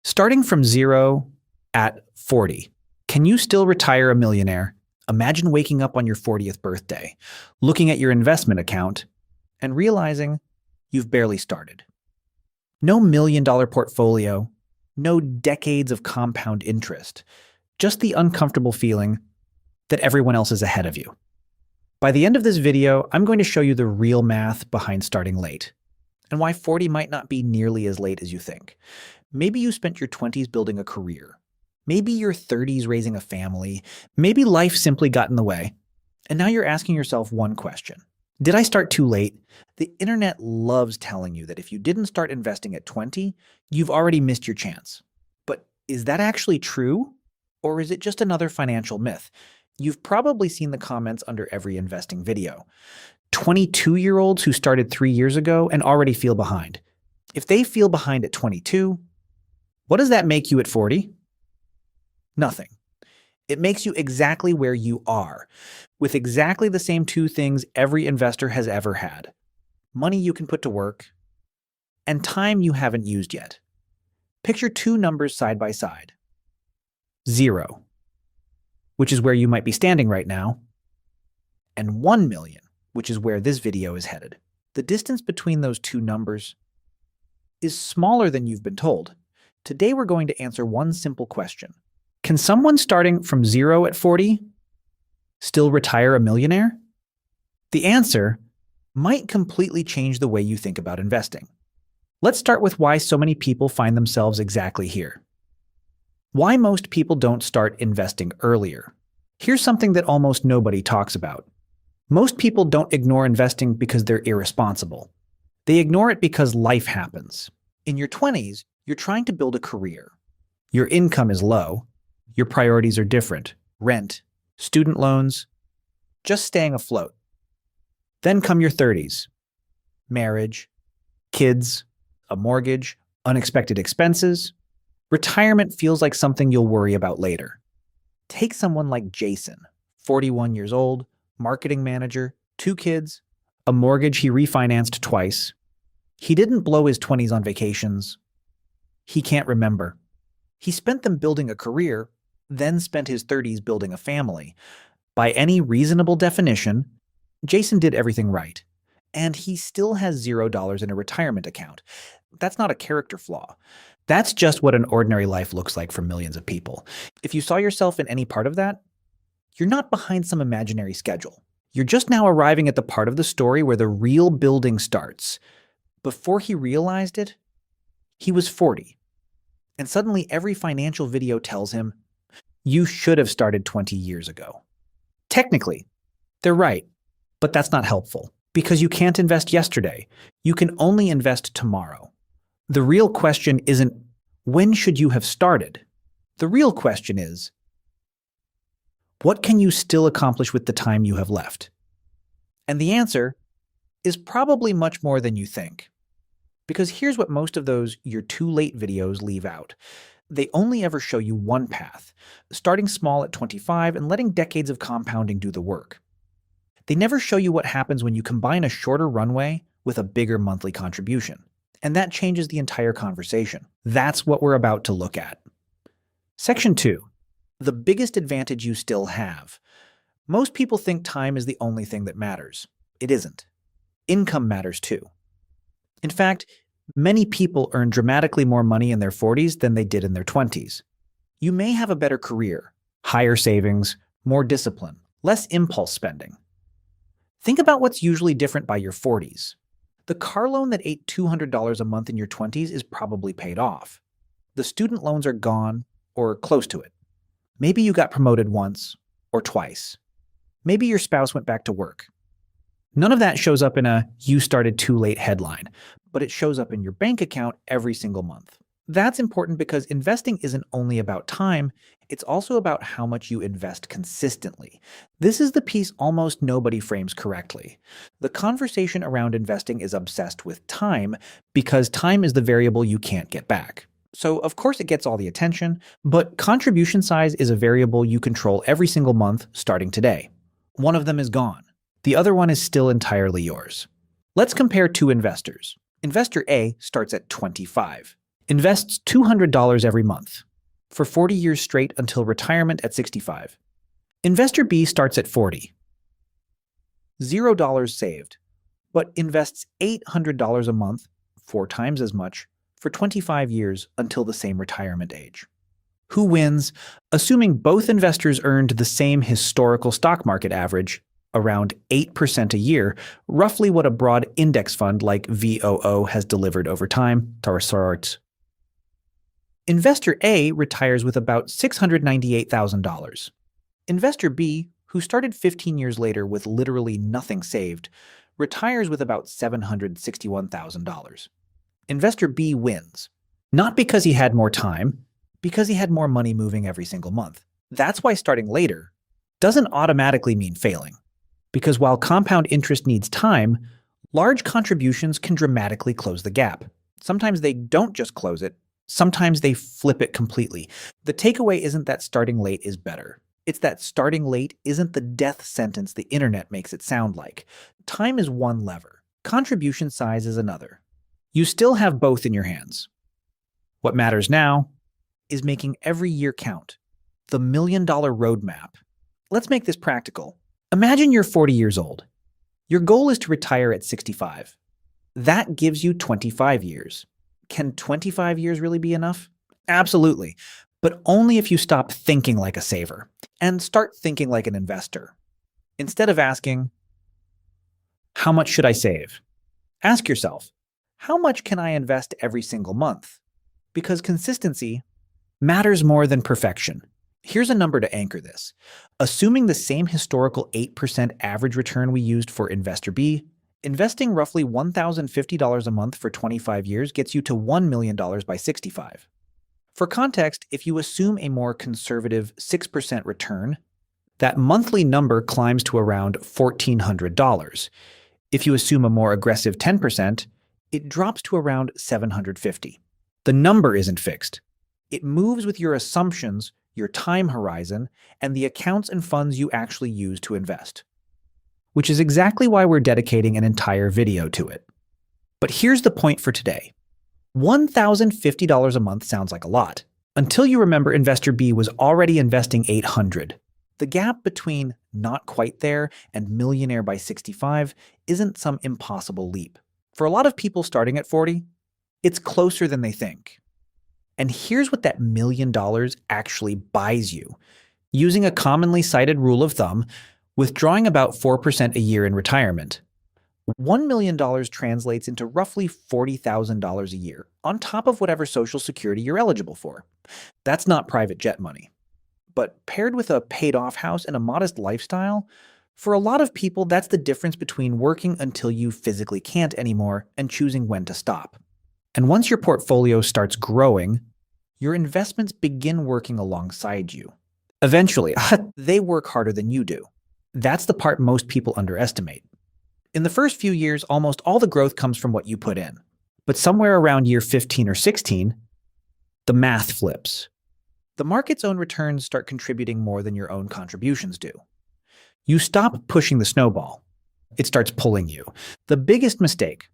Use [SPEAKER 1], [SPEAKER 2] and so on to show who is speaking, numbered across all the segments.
[SPEAKER 1] Starting from zero at 40, can you still retire a millionaire? Imagine waking up on your 40th birthday, looking at your investment account, and realizing you've barely started. No $1 million portfolio, no decades of compound interest, just the uncomfortable feeling that everyone else is ahead of you. By the end of this video, I'm going to show you the real math behind starting late, and why 40 might not be nearly as late as you think. Maybe you spent your 20s building a career. Maybe your 30s raising a family. Maybe life simply got in the way. And now you're asking yourself one question. Did I start too late? The internet loves telling you that if you didn't start investing at 20, you've already missed your chance. But is that actually true? Or is it just another financial myth? You've probably seen the comments under every investing video. 22-year-olds who started 3 years ago and already feel behind. If they feel behind at 22, what does that make you at 40? Nothing. It makes you exactly where you are, with exactly the same two things every investor has ever had: money you can put to work, and time you haven't used yet. Picture two numbers side by side. 0, which is where you might be standing right now, and 1 million, which is where this video is headed. The distance between those two numbers is smaller than you've been told. Today we're going to answer one simple question. Can someone starting from 0 at 40 still retire a millionaire? The answer might completely change the way you think about investing. Let's start with why so many people find themselves exactly here. Why most people don't start investing earlier. Here's something that almost nobody talks about. Most people don't ignore investing because they're irresponsible. They ignore it because life happens. In your 20s, you're trying to build a career. Your income is low. Your priorities are different: rent, student loans, just staying afloat. Then come your 30s. Marriage, kids, a mortgage, unexpected expenses. Retirement feels like something you'll worry about later. Take someone like Jason, 41 years old, marketing manager, 2 kids, a mortgage he refinanced twice. He didn't blow his 20s on vacations. He can't remember. He spent them building a career, then spent his 30s building a family. By any reasonable definition, Jason did everything right. And he still has $0 in a retirement account. That's not a character flaw. That's just what an ordinary life looks like for millions of people. If you saw yourself in any part of that, you're not behind some imaginary schedule. You're just now arriving at the part of the story where the real building starts. Before he realized it, he was 40. And suddenly every financial video tells him, you should have started 20 years ago. Technically, they're right, but that's not helpful, because you can't invest yesterday. You can only invest tomorrow. The real question isn't, when should you have started? The real question is, what can you still accomplish with the time you have left? And the answer is probably much more than you think. Because here's what most of those "you're too late" videos leave out. They only ever show you one path, starting small at 25 and letting decades of compounding do the work. They never show you what happens when you combine a shorter runway with a bigger monthly contribution. And that changes the entire conversation. That's what we're about to look at. Section 2. The biggest advantage you still have. Most people think time is the only thing that matters. It isn't. Income matters too. In fact, many people earn dramatically more money in their 40s than they did in their 20s. You may have a better career, higher savings, more discipline, less impulse spending. Think about what's usually different by your 40s. The car loan that ate $200 a month in your 20s is probably paid off. The student loans are gone, or close to it. Maybe you got promoted once or twice. Maybe your spouse went back to work. None of that shows up in a "you started too late" headline, but it shows up in your bank account every single month. That's important because investing isn't only about time, it's also about how much you invest consistently. This is the piece almost nobody frames correctly. The conversation around investing is obsessed with time because time is the variable you can't get back. So of course it gets all the attention, but contribution size is a variable you control every single month starting today. One of them is gone. The other one is still entirely yours. Let's compare two investors. Investor A starts at 25. invests $200 every month for 40 years straight until retirement at 65. Investor B starts at 40, $0 saved, but invests $800 a month, 4 times as much, for 25 years until the same retirement age. Who wins? Assuming both investors earned the same historical stock market average, around 8% a year, roughly what a broad index fund like VOO has delivered over time. Investor A retires with about $698,000. Investor B, who started 15 years later with literally nothing saved, retires with about $761,000. Investor B wins, not because he had more time, because he had more money moving every single month. That's why starting later doesn't automatically mean failing. Because while compound interest needs time, large contributions can dramatically close the gap. Sometimes they don't just close it, sometimes they flip it completely. The takeaway isn't that starting late is better. It's that starting late isn't the death sentence the internet makes it sound like. Time is one lever. Contribution size is another. You still have both in your hands. What matters now is making every year count. The $1 million roadmap. Let's make this practical. Imagine you're 40 years old. Your goal is to retire at 65. That gives you 25 years. Can 25 years really be enough? Absolutely, but only if you stop thinking like a saver and start thinking like an investor. Instead of asking, how much should I save? Ask yourself, how much can I invest every single month? Because consistency matters more than perfection. Here's a number to anchor this. Assuming the same historical 8% average return we used for Investor B, investing roughly $1,050 a month for 25 years gets you to $1 million by 65. For context, if you assume a more conservative 6% return, that monthly number climbs to around $1,400. If you assume a more aggressive 10%, it drops to around $750. The number isn't fixed. It moves with your assumptions, your time horizon, and the accounts and funds you actually use to invest. Which is exactly why we're dedicating an entire video to it. But here's the point for today. $1,050 a month sounds like a lot, until you remember Investor B was already investing $800. The gap between not quite there and millionaire by 65 isn't some impossible leap. For a lot of people starting at 40, it's closer than they think. And here's what that $1 million actually buys you. Using a commonly cited rule of thumb, withdrawing about 4% a year in retirement, $1 million translates into roughly $40,000 a year, on top of whatever Social Security you're eligible for. That's not private jet money. But paired with a paid-off house and a modest lifestyle, for a lot of people, that's the difference between working until you physically can't anymore and choosing when to stop. And once your portfolio starts growing, your investments begin working alongside you. Eventually, they work harder than you do. That's the part most people underestimate. In the first few years, almost all the growth comes from what you put in. But somewhere around year 15 or 16, the math flips. The market's own returns start contributing more than your own contributions do. You stop pushing the snowball. It starts pulling you. The biggest mistake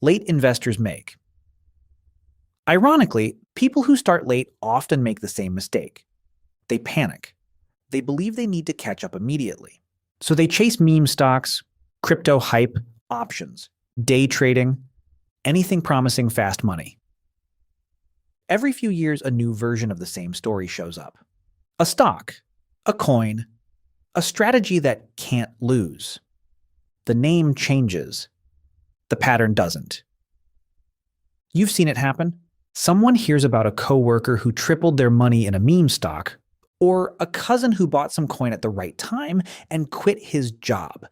[SPEAKER 1] late investors make. Ironically, people who start late often make the same mistake. They panic. They believe they need to catch up immediately. So they chase meme stocks, crypto hype, options, day trading, anything promising fast money. Every few years, a new version of the same story shows up. A stock, a coin, a strategy that can't lose. The name changes. The pattern doesn't. You've seen it happen. Someone hears about a coworker who tripled their money in a meme stock, or a cousin who bought some coin at the right time and quit his job.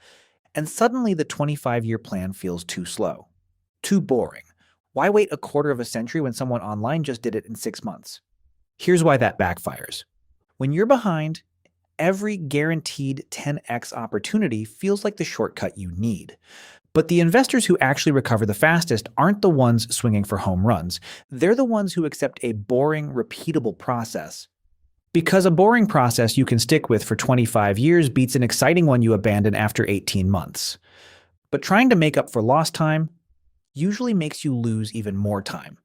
[SPEAKER 1] And suddenly the 25-year plan feels too slow, too boring. Why wait a quarter of a century when someone online just did it in 6 months? Here's why that backfires. When you're behind, every guaranteed 10x opportunity feels like the shortcut you need. But the investors who actually recover the fastest aren't the ones swinging for home runs. They're the ones who accept a boring, repeatable process. Because a boring process you can stick with for 25 years beats an exciting one you abandon after 18 months. But trying to make up for lost time usually makes you lose even more time.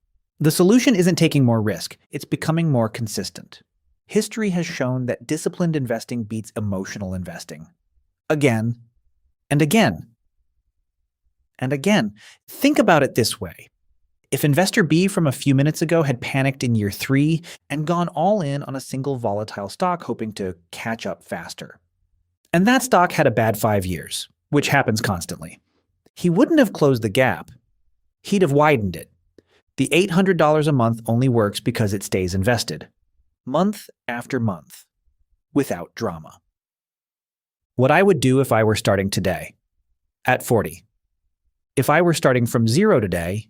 [SPEAKER 1] The solution isn't taking more risk, it's becoming more consistent. History has shown that disciplined investing beats emotional investing. Again and again and again. Think about it this way. If investor B from a few minutes ago had panicked in year 3 and gone all in on a single volatile stock hoping to catch up faster, and that stock had a bad 5 years, which happens constantly, he wouldn't have closed the gap. He'd have widened it. The $800 a month only works because it stays invested, month after month, without drama. What I would do if I were starting today, at 40. If I were starting from zero today,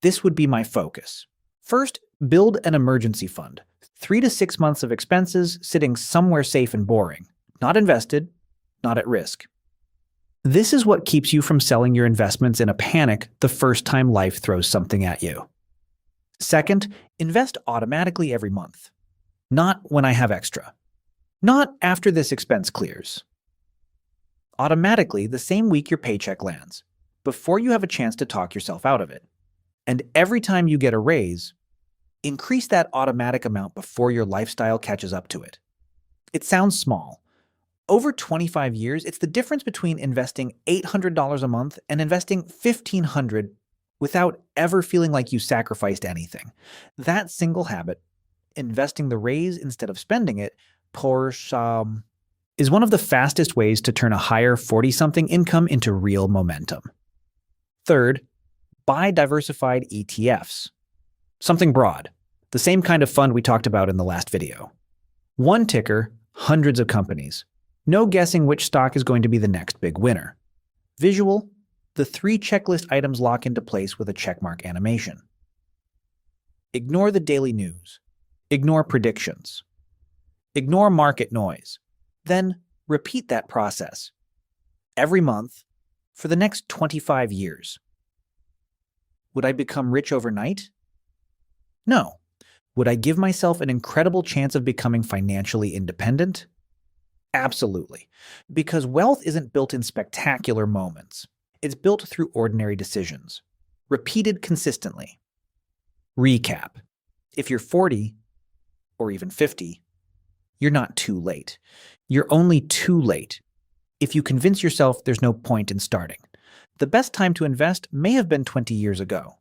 [SPEAKER 1] this would be my focus. First, build an emergency fund. 3 to 6 months of expenses sitting somewhere safe and boring. Not invested, not at risk. This is what keeps you from selling your investments in a panic the first time life throws something at you. Second, invest automatically every month. Not when I have extra. Not after this expense clears. Automatically the same week your paycheck lands, before you have a chance to talk yourself out of it. And every time you get a raise, increase that automatic amount before your lifestyle catches up to it. It sounds small. Over 25 years, it's the difference between investing $800 a month and investing $1,500 without ever feeling like you sacrificed anything. That single habit, investing the raise instead of spending it, is one of the fastest ways to turn a higher 40-something income into real momentum. Third, buy diversified ETFs. Something broad, the same kind of fund we talked about in the last video. One ticker, hundreds of companies. No guessing which stock is going to be the next big winner. Visual, the 3 checklist items lock into place with a checkmark animation. Ignore the daily news. Ignore predictions. Ignore market noise. Then repeat that process every month for the next 25 years. Would I become rich overnight? No. Would I give myself an incredible chance of becoming financially independent? Absolutely. Because wealth isn't built in spectacular moments. It's built through ordinary decisions, repeated consistently. Recap. If you're 40 or even 50, you're not too late. You're only too late if you convince yourself there's no point in starting. The best time to invest may have been 20 years ago.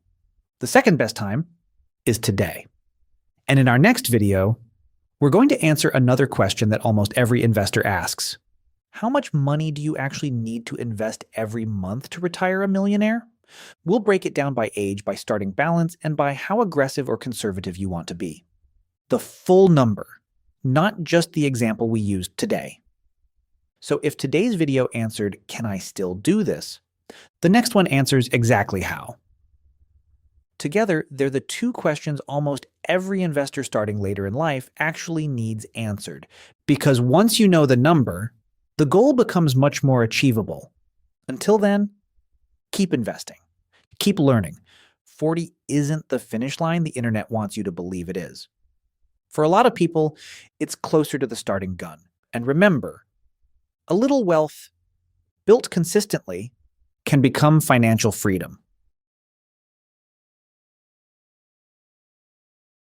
[SPEAKER 1] The second best time is today. And in our next video, we're going to answer another question that almost every investor asks. How much money do you actually need to invest every month to retire a millionaire? We'll break it down by age, by starting balance, and by how aggressive or conservative you want to be. The full number, not just the example we used today. So if today's video answered, "Can I still do this?" the next one answers exactly how. Together, they're the 2 questions almost every investor starting later in life actually needs answered. Because once you know the number, the goal becomes much more achievable. Until then, keep investing. Keep learning. 40 isn't the finish line the internet wants you to believe it is. For a lot of people, it's closer to the starting gun. And remember, a little wealth built consistently can become financial freedom.